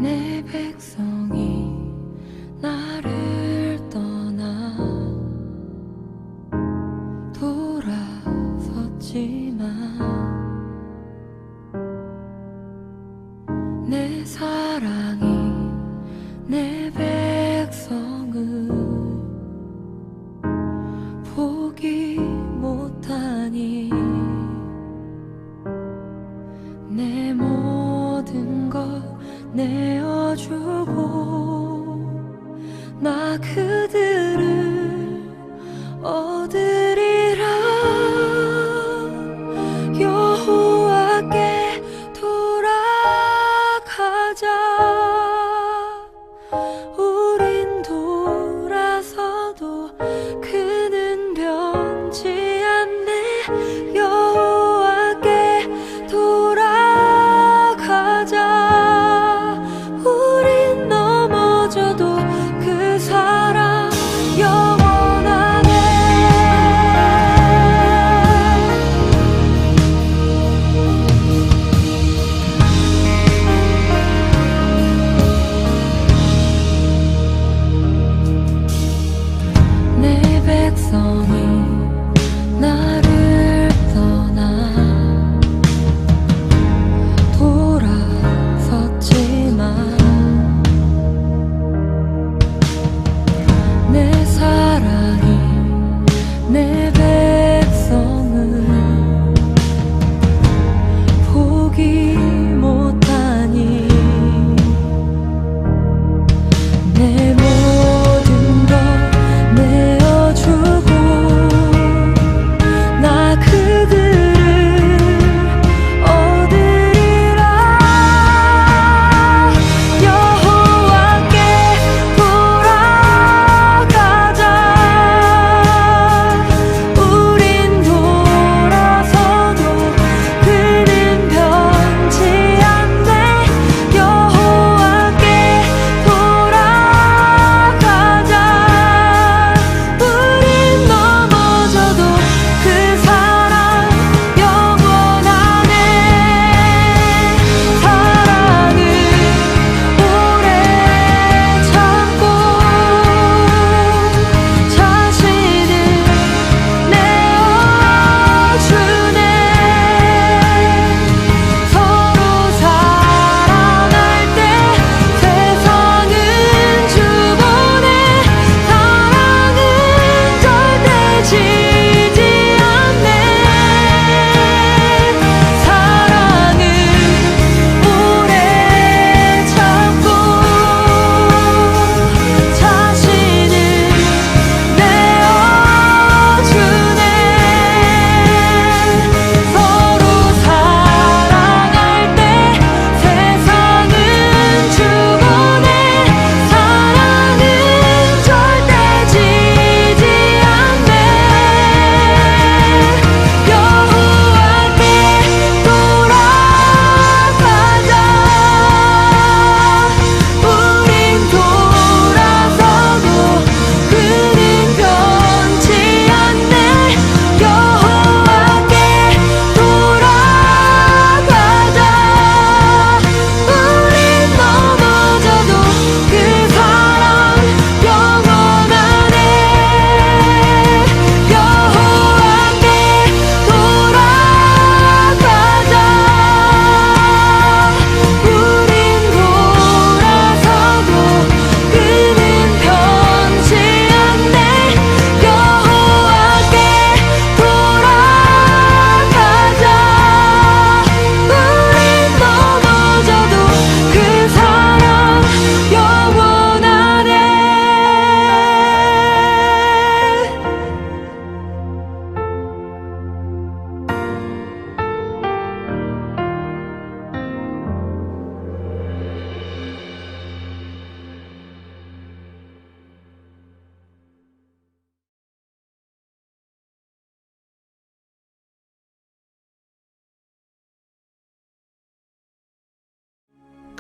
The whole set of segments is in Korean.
내 백성이 나를 떠나 돌아섰지만 내 사랑이 내 백성을 포기 못하니 내 모든 것 내어주고 나 그들을 얻으리라. 여호와께 돌아가자. 우린 돌아서도 그는 변치 않네. 여호와께 돌아가자. 그 사랑 영원하네. 내 백성이 나를 떠나 돌아섰지만 내 사랑이 내 백성을 포기 못하니 내 모든 것 내어주고 나 그들을 얻으리라. 여호와께 돌아가자.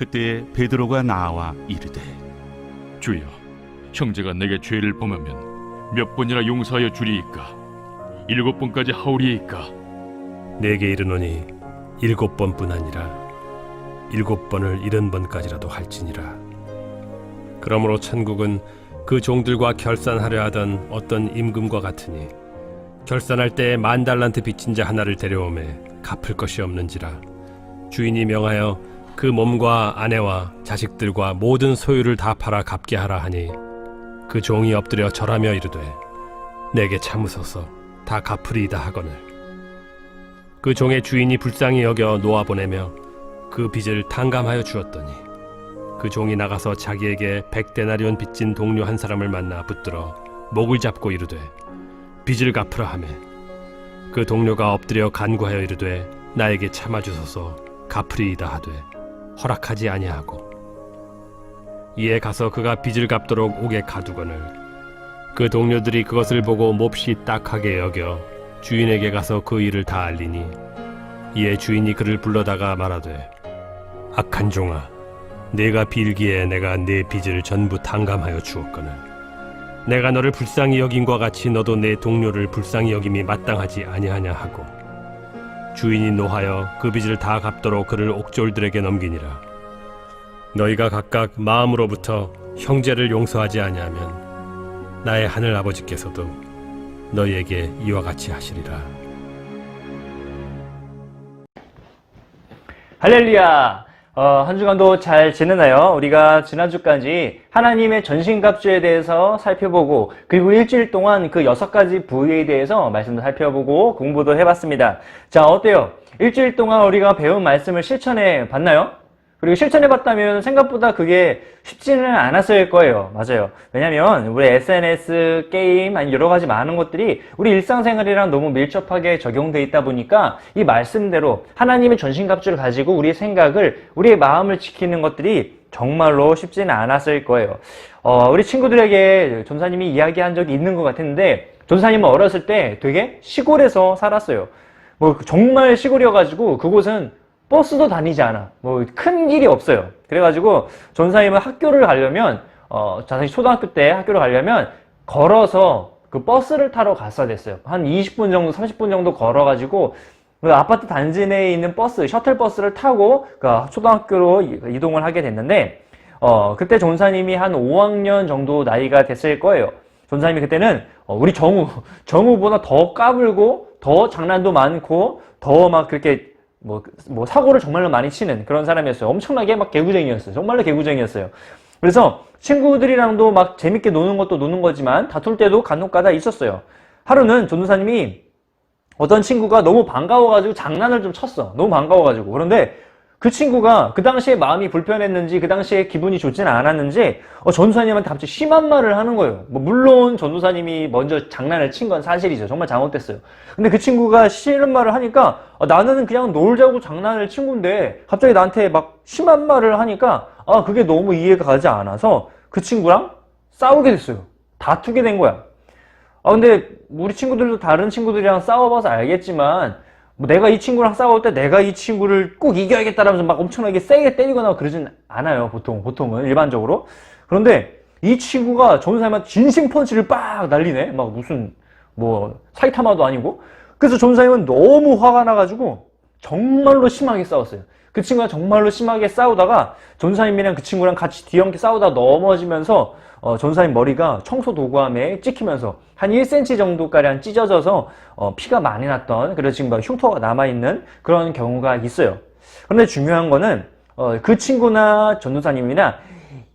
그때에 베드로가 나와 이르되 주여, 형제가 내게 죄를 범하면 몇 번이나 용서하여 주리이까? 7번까지 하오리이까? 내게 이르노니 7번뿐 아니라 7번을 70번까지라도 할지니라. 그러므로 천국은 그 종들과 결산하려 하던 어떤 임금과 같으니 결산할 때에 10,000달란트 빚진 자 하나를 데려오매 갚을 것이 없는지라. 주인이 명하여 그 몸과 아내와 자식들과 모든 소유를 다 팔아 갚게 하라 하니 그 종이 엎드려 절하며 이르되 내게 참으소서 다 갚으리이다 하거늘. 그 종의 주인이 불쌍히 여겨 놓아보내며 그 빚을 탕감하여 주었더니 그 종이 나가서 자기에게 100데나리온 빚진 동료 한 사람을 만나 붙들어 목을 잡고 이르되 빚을 갚으라 하매 그 동료가 엎드려 간구하여 이르되 나에게 참아주소서 갚으리이다 하되 허락하지 아니하고 이에 가서 그가 빚을 갚도록 옥에 가두거늘 그 동료들이 그것을 보고 몹시 딱하게 여겨 주인에게 가서 그 일을 다 알리니 이에 주인이 그를 불러다가 말하되 악한 종아, 내가 빌기에 내가 네 빚을 전부 탕감하여 주었거늘 내가 너를 불쌍히 여김과 같이 너도 내 동료를 불쌍히 여김이 마땅하지 아니하냐 하고 주인이 노하여 그 빚을 다 갚도록 그를 옥졸들에게 넘기니라. 너희가 각각 마음으로부터 형제를 용서하지 아니하면 나의 하늘 아버지께서도 너희에게 이와 같이 하시리라. 할렐루야! 한 주간도 잘 지내나요? 우리가 지난주까지 하나님의 전신갑주에 대해서 살펴보고 그리고 일주일 동안 그 6가지 부위에 대해서 말씀도 살펴보고 공부도 해봤습니다. 자, 어때요? 일주일 동안 우리가 배운 말씀을 실천해 봤나요? 그리고 실천해 봤다면 생각보다 그게 쉽지는 않았을 거예요. 맞아요. 왜냐면 우리 SNS, 게임, 아니 여러 가지 많은 것들이 우리 일상생활이랑 너무 밀접하게 적용돼 있다 보니까 이 말씀대로 하나님의 전신갑주를 가지고 우리의 생각을, 우리의 마음을 지키는 것들이 정말로 쉽지는 않았을 거예요. 우리 친구들에게 전사님이 이야기한 적이 있는 것 같은데 전사님은 어렸을 때 되게 시골에서 살았어요. 뭐 정말 시골이어가지고 그곳은 버스도 다니지 않아. 뭐 큰 길이 없어요. 그래가지고 전사님은 학교를 가려면 자신이 초등학교 때 학교를 가려면 걸어서 그 버스를 타러 갔어야 됐어요. 한 20분 정도, 30분 정도 걸어가지고 그 아파트 단지 내에 있는 버스, 셔틀 버스를 타고 그 초등학교로 이동을 하게 됐는데 그때 전사님이 한 5학년 정도 나이가 됐을 거예요. 전사님이 그때는 우리 정우보다 더 까불고 더 장난도 많고 더 막 그렇게 뭐 사고를 정말로 많이 치는 그런 사람이었어요. 엄청나게 막 개구쟁이였어요. 정말로 개구쟁이였어요. 그래서 친구들이랑도 막 재밌게 노는 것도 노는 거지만 다툴 때도 간혹가다 있었어요. 하루는 전도사님이 어떤 친구가 너무 반가워가지고 장난을 좀 쳤어. 너무 반가워가지고. 그런데 그 친구가 그 당시에 마음이 불편했는지 그 당시에 기분이 좋지는 않았는지 전도사님한테 갑자기 심한 말을 하는 거예요. 물론 전도사님이 먼저 장난을 친 건 사실이죠. 정말 잘못됐어요. 근데 그 친구가 싫은 말을 하니까 나는 그냥 놀자고 장난을 친 건데 갑자기 나한테 막 심한 말을 하니까 그게 너무 이해가 가지 않아서 그 친구랑 싸우게 됐어요. 다투게 된 거야. 근데 우리 친구들도 다른 친구들이랑 싸워봐서 알겠지만 내가 이 친구랑 싸울 때 내가 이 친구를 꼭 이겨야겠다라면서 막 엄청나게 세게 때리거나 그러진 않아요. 보통은 일반적으로. 그런데 이 친구가 전도사님한테 진심 펀치를 빡 날리네. 막 무슨 뭐 사이타마도 아니고. 그래서 전도사님은 너무 화가 나가지고 정말로 심하게 싸웠어요. 그 친구가 정말로 심하게 싸우다가 전도사님이랑 그 친구랑 같이 뒤엉켜 싸우다 넘어지면서 전도사님 머리가 청소 도구함에 찍히면서 한 1cm 정도가량 찢어져서 피가 많이 났던, 그래서 지금 흉터가 남아있는 그런 경우가 있어요. 그런데 중요한 거는 그 친구나 전도사님이나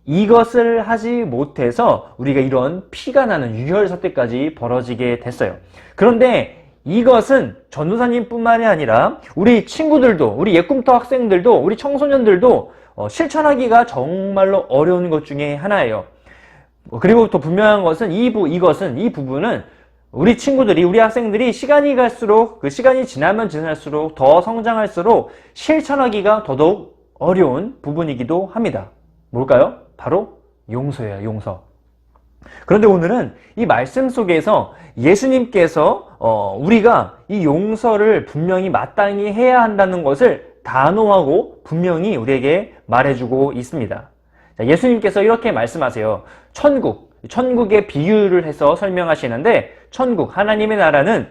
이것을 하지 못해서 우리가 이런 피가 나는 유혈 사태까지 벌어지게 됐어요. 그런데 이것은 전도사님뿐만이 아니라 우리 친구들도, 우리 예꿈터 학생들도, 우리 청소년들도 실천하기가 정말로 어려운 것 중에 하나예요. 그리고 또 분명한 것은 이 부분은 우리 친구들이, 우리 학생들이 시간이 갈수록, 그 시간이 지나면 지날수록 더 성장할수록 실천하기가 더더욱 어려운 부분이기도 합니다. 뭘까요? 바로 용서예요, 용서. 그런데 오늘은 이 말씀 속에서 예수님께서 우리가 이 용서를 분명히 마땅히 해야 한다는 것을 단호하고 분명히 우리에게 말해주고 있습니다. 자, 예수님께서 이렇게 말씀하세요. 천국의 비유를 해서 설명하시는데 천국, 하나님의 나라는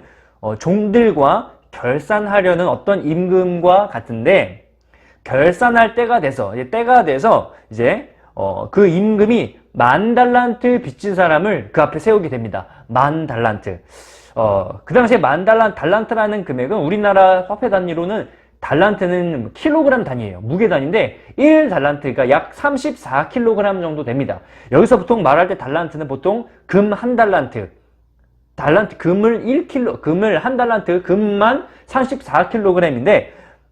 종들과 결산하려는 어떤 임금과 같은데 결산할 때가 돼서 이제 그 임금이 10,000달란트 빚진 사람을 그 앞에 세우게 됩니다. 10,000달란트. 그 당시에 10,000달란트라는 금액은 우리나라 화폐 단위로는 달란트는 킬로그램 단위예요. 무게 단위인데 1달란트가 약 34kg 정도 됩니다. 여기서 보통 말할 때 달란트는 보통 금 1달란트. 금을 1달란트, 금만 34kg인데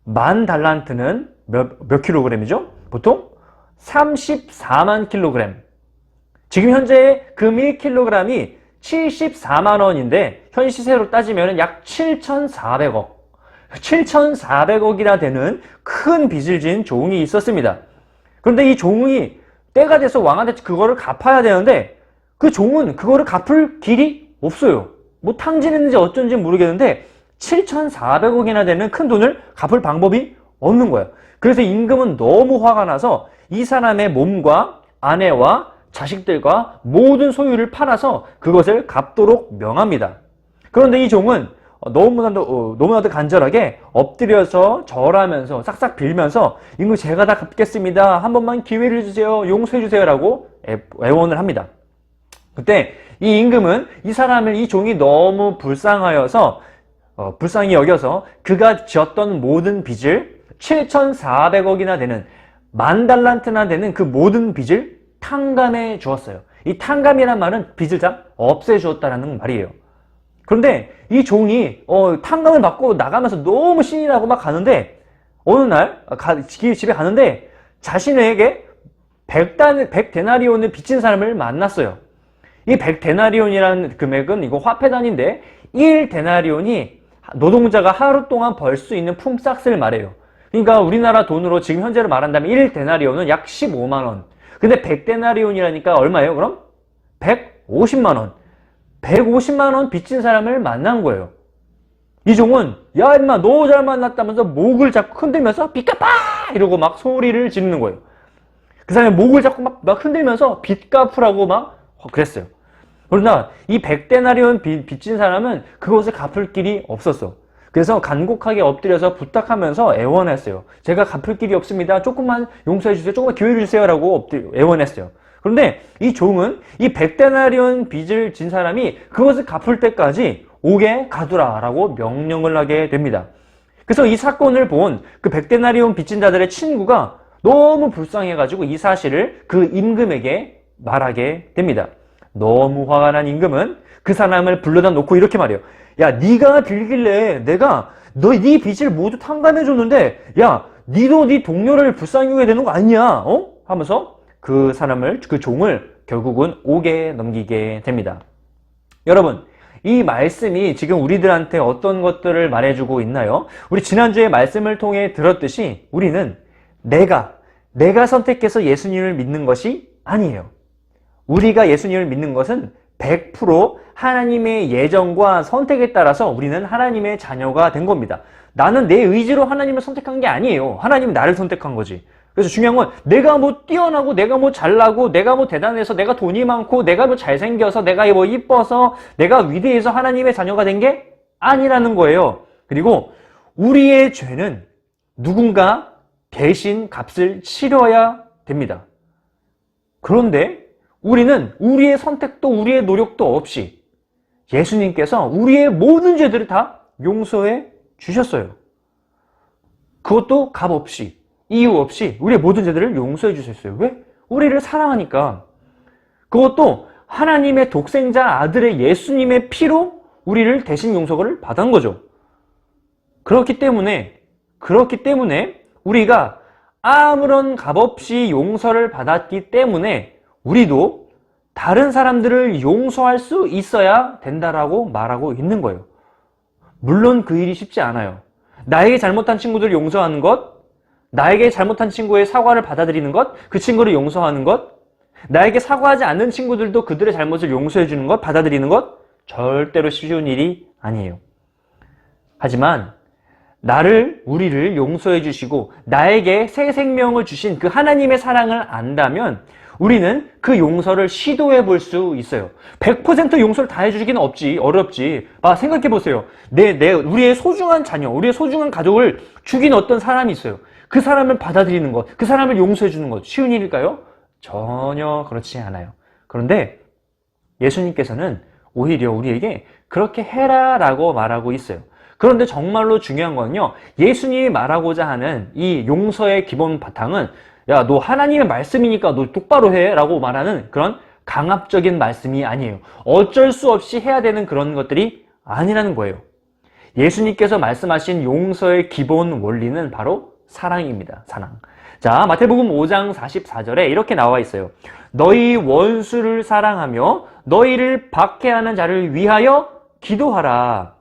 10,000달란트는 몇 킬로그램이죠? 보통 34만 킬로그램. 지금 현재 금 1kg이 74만 원인데 현 시세로 따지면 약 7,400억. 7,400억이나 되는 큰 빚을 진 종이 있었습니다. 그런데 이 종이 때가 돼서 왕한테 그거를 갚아야 되는데 그 종은 그거를 갚을 길이 없어요. 뭐 탕진했는지 어쩐지 모르겠는데 7,400억이나 되는 큰 돈을 갚을 방법이 없는 거예요. 그래서 임금은 너무 화가 나서 이 사람의 몸과 아내와 자식들과 모든 소유를 팔아서 그것을 갚도록 명합니다. 그런데 이 종은 너무나도 간절하게 엎드려서 절하면서 싹싹 빌면서 임금 제가 다 갚겠습니다. 한 번만 기회를 주세요. 용서해 주세요. 라고 애원을 합니다. 그때 이 임금은 이 종이 너무 불쌍히 여겨서 그가 지었던 모든 빚을 7,400억이나 되는 10,000달란트나 되는 그 모든 빚을 탕감해 주었어요. 이 탕감이란 말은 빚을 다 없애 주었다는 말이에요. 그런데 이 종이 탕감을 받고 나가면서 너무 신이 나고 막 가는데 어느 날 집에 가는데 자신에게 100데나리온을 빚진 사람을 만났어요. 이 100데나리온이라는 금액은 이거 화폐 단위인데 1데나리온이 노동자가 하루 동안 벌 수 있는 품삯을 말해요. 그러니까 우리나라 돈으로 지금 현재로 말한다면 1데나리온은 약 15만 원. 근데 100데나리온이라니까 얼마예요? 그럼 150만 원. 150만 원 빚진 사람을 만난 거예요. 이 종은 야 임마 너 잘 만났다면서 목을 잡고 흔들면서 빚갚아! 이러고 막 소리를 지르는 거예요. 그 사람이 목을 잡고 막 흔들면서 빚 갚으라고 막 그랬어요. 그러나 이 100데나리온 빚진 사람은 그것을 갚을 길이 없었어. 그래서 간곡하게 엎드려서 부탁하면서 애원했어요. 제가 갚을 길이 없습니다. 조금만 용서해 주세요. 조금만 기회를 주세요. 라고 애원했어요. 그런데 이 종은 이 100데나리온 빚을 진 사람이 그것을 갚을 때까지 옥에 가두라 라고 명령을 하게 됩니다. 그래서 이 사건을 본 그 100데나리온 빚진 자들의 친구가 너무 불쌍해가지고 이 사실을 그 임금에게 말하게 됩니다. 너무 화가 난 임금은 그 사람을 불러다 놓고 이렇게 말해요. 야, 네가 빌길래 내가 네 빚을 모두 탕감해 줬는데 야, 니도 네 동료를 불쌍히 여겨야 되는 거 아니냐? 하면서 그 종을 결국은 옥에 넘기게 됩니다. 여러분, 이 말씀이 지금 우리들한테 어떤 것들을 말해주고 있나요? 우리 지난주에 말씀을 통해 들었듯이 우리는 내가 선택해서 예수님을 믿는 것이 아니에요. 우리가 예수님을 믿는 것은 100% 하나님의 예정과 선택에 따라서 우리는 하나님의 자녀가 된 겁니다. 나는 내 의지로 하나님을 선택한 게 아니에요. 하나님은 나를 선택한 거지. 그래서 중요한 건 내가 뭐 뛰어나고 내가 뭐 잘나고 내가 뭐 대단해서 내가 돈이 많고 내가 뭐 잘생겨서 내가 뭐 이뻐서 내가 위대해서 하나님의 자녀가 된 게 아니라는 거예요. 그리고 우리의 죄는 누군가 대신 값을 치러야 됩니다. 그런데 우리는 우리의 선택도 우리의 노력도 없이 예수님께서 우리의 모든 죄들을 다 용서해 주셨어요. 그것도 값 없이 이유 없이 우리의 모든 죄들을 용서해 주셨어요. 왜? 우리를 사랑하니까. 그것도 하나님의 독생자 아들의 예수님의 피로 우리를 대신 용서를 받은 거죠. 그렇기 때문에 우리가 아무런 값 없이 용서를 받았기 때문에 우리도 다른 사람들을 용서할 수 있어야 된다라고 말하고 있는 거예요. 물론 그 일이 쉽지 않아요. 나에게 잘못한 친구들을 용서하는 것, 나에게 잘못한 친구의 사과를 받아들이는 것, 그 친구를 용서하는 것, 나에게 사과하지 않는 친구들도 그들의 잘못을 용서해 주는 것, 받아들이는 것, 절대로 쉬운 일이 아니에요. 하지만 우리를 용서해 주시고 나에게 새 생명을 주신 그 하나님의 사랑을 안다면 우리는 그 용서를 시도해 볼 수 있어요. 100% 용서를 다 해주기는 어렵지. 생각해 보세요. 우리의 소중한 자녀, 우리의 소중한 가족을 죽인 어떤 사람이 있어요. 그 사람을 받아들이는 것, 그 사람을 용서해 주는 것, 쉬운 일일까요? 전혀 그렇지 않아요. 그런데 예수님께서는 오히려 우리에게 그렇게 해라라고 말하고 있어요. 그런데 정말로 중요한 건요, 예수님이 말하고자 하는 이 용서의 기본 바탕은 야, 너 하나님의 말씀이니까 너 똑바로 해 라고 말하는 그런 강압적인 말씀이 아니에요. 어쩔 수 없이 해야 되는 그런 것들이 아니라는 거예요. 예수님께서 말씀하신 용서의 기본 원리는 바로 사랑입니다. 사랑. 자, 마태복음 5장 44절에 이렇게 나와 있어요. 너희 원수를 사랑하며 너희를 박해하는 자를 위하여 기도하라.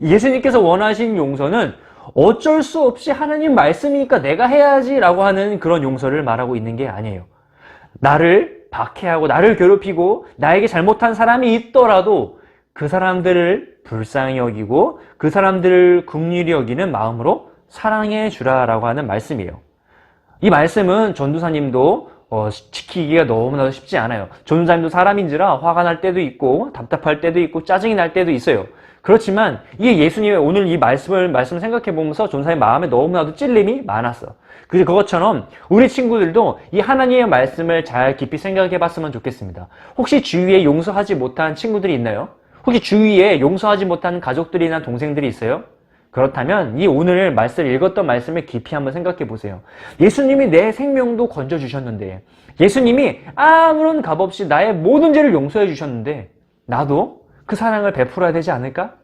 예수님께서 원하신 용서는 어쩔 수 없이 하나님 말씀이니까 내가 해야지 라고 하는 그런 용서를 말하고 있는 게 아니에요. 나를 박해하고 나를 괴롭히고 나에게 잘못한 사람이 있더라도 그 사람들을 불쌍히 여기고 그 사람들을 긍휼히 여기는 마음으로 사랑해 주라라고 하는 말씀이에요. 이 말씀은 전도사님도 지키기가 너무나도 쉽지 않아요. 전도사님도 사람인지라 화가 날 때도 있고 답답할 때도 있고 짜증이 날 때도 있어요. 그렇지만 이게 예수님의 오늘 이 말씀을 생각해 보면서 전도사님 마음에 너무나도 찔림이 많았어. 그것처럼 우리 친구들도 이 하나님의 말씀을 잘 깊이 생각해 봤으면 좋겠습니다. 혹시 주위에 용서하지 못한 친구들이 있나요? 혹시 주위에 용서하지 못한 가족들이나 동생들이 있어요? 그렇다면 이 오늘 읽었던 말씀을 깊이 한번 생각해 보세요. 예수님이 내 생명도 건져주셨는데, 예수님이 아무런 값 없이 나의 모든 죄를 용서해 주셨는데, 나도 그 사랑을 베풀어야 되지 않을까?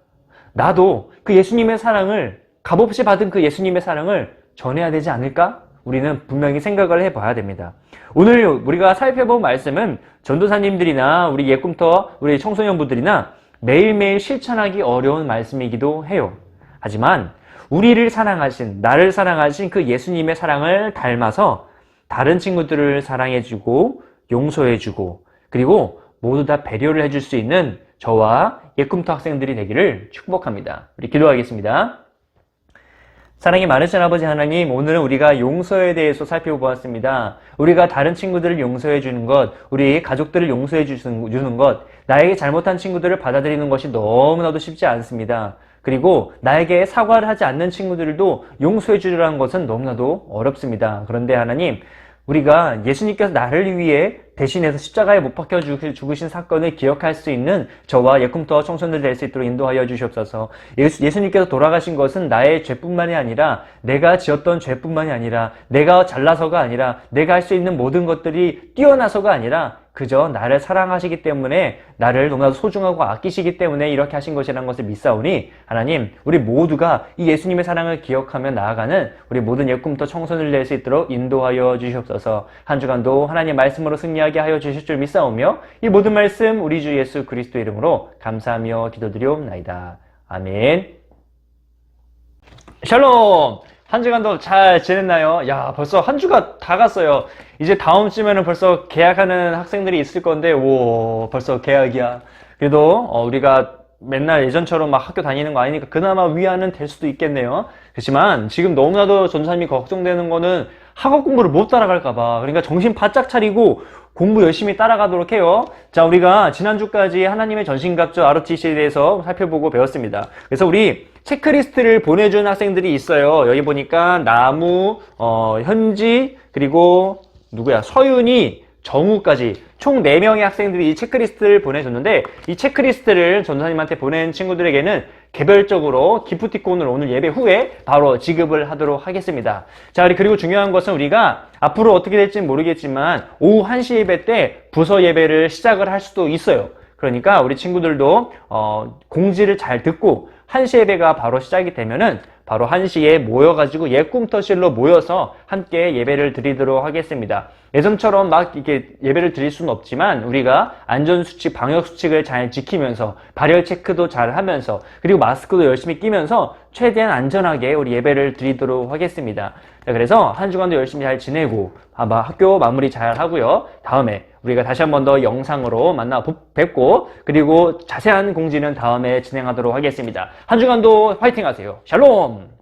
나도 그 예수님의 사랑을, 값없이 받은 그 예수님의 사랑을 전해야 되지 않을까? 우리는 분명히 생각을 해봐야 됩니다. 오늘 우리가 살펴본 말씀은 전도사님들이나 우리 예꿈터, 우리 청소년부들이나 매일매일 실천하기 어려운 말씀이기도 해요. 하지만 우리를 사랑하신, 나를 사랑하신 그 예수님의 사랑을 닮아서 다른 친구들을 사랑해주고 용서해주고 그리고 모두 다 배려를 해줄 수 있는 저와 예꿈터 학생들이 되기를 축복합니다. 우리 기도하겠습니다. 사랑이 많으신 아버지 하나님, 오늘은 우리가 용서에 대해서 살펴보았습니다. 우리가 다른 친구들을 용서해 주는 것, 우리 가족들을 용서해 주는 것, 나에게 잘못한 친구들을 받아들이는 것이 너무나도 쉽지 않습니다. 그리고 나에게 사과를 하지 않는 친구들도 용서해 주려는 것은 너무나도 어렵습니다. 그런데 하나님, 우리가 예수님께서 나를 위해 대신해서 십자가에 못 박혀 죽으신 사건을 기억할 수 있는 저와 예꿈터 청소년들 될 수 있도록 인도하여 주시옵소서. 예수님께서 돌아가신 것은 나의 죄뿐만이 아니라, 내가 지었던 죄뿐만이 아니라, 내가 잘나서가 아니라, 내가 할 수 있는 모든 것들이 뛰어나서가 아니라 그저 나를 사랑하시기 때문에, 나를 너무나도 소중하고 아끼시기 때문에 이렇게 하신 것이라는 것을 믿사오니, 하나님, 우리 모두가 이 예수님의 사랑을 기억하며 나아가는 우리 모든 예꿈터 청소년들 될 수 있도록 인도하여 주시옵소서. 한 주간도 하나님 말씀으로 승리하게 하여 주실 줄 믿사오며, 이 모든 말씀 우리 주 예수 그리스도 이름으로 감사하며 기도드리옵나이다. 아멘. 샬롬! 한 주간도 잘 지냈나요? 야, 벌써 한 주가 다 갔어요. 이제 다음 주면은 벌써 개학하는 학생들이 있을 건데, 오, 벌써 개학이야. 그래도 우리가 맨날 예전처럼 막 학교 다니는 거 아니니까 그나마 위안은 될 수도 있겠네요. 그렇지만 지금 너무나도 전도사님이 걱정되는 거는 학업 공부를 못 따라갈까봐. 그러니까 정신 바짝 차리고 공부 열심히 따라가도록 해요. 자, 우리가 지난주까지 하나님의 전신갑주 ROTC에 대해서 살펴보고 배웠습니다. 그래서 우리 체크리스트를 보내준 학생들이 있어요. 여기 보니까 나무, 현지, 그리고 누구야? 서윤이, 정우까지 총 4명의 학생들이 이 체크리스트를 보내줬는데, 이 체크리스트를 전도사님한테 보낸 친구들에게는 개별적으로 기프티콘을 오늘 예배 후에 바로 지급을 하도록 하겠습니다. 자, 그리고 중요한 것은 우리가 앞으로 어떻게 될지는 모르겠지만 오후 1시 예배 때 부서 예배를 시작을 할 수도 있어요. 그러니까 우리 친구들도 공지를 잘 듣고 1시 예배가 바로 시작이 되면은 바로 1시에 모여가지고 예꿈터실로 모여서 함께 예배를 드리도록 하겠습니다. 예전처럼 막 이렇게 예배를 드릴 수는 없지만 우리가 안전수칙, 방역수칙을 잘 지키면서 발열 체크도 잘 하면서 그리고 마스크도 열심히 끼면서 최대한 안전하게 우리 예배를 드리도록 하겠습니다. 자, 그래서 한 주간도 열심히 잘 지내고 아마 학교 마무리 잘 하고요. 다음에 우리가 다시 한 번 더 영상으로 만나 뵙고 그리고 자세한 공지는 다음에 진행하도록 하겠습니다. 한 주간도 화이팅 하세요. 샬롬!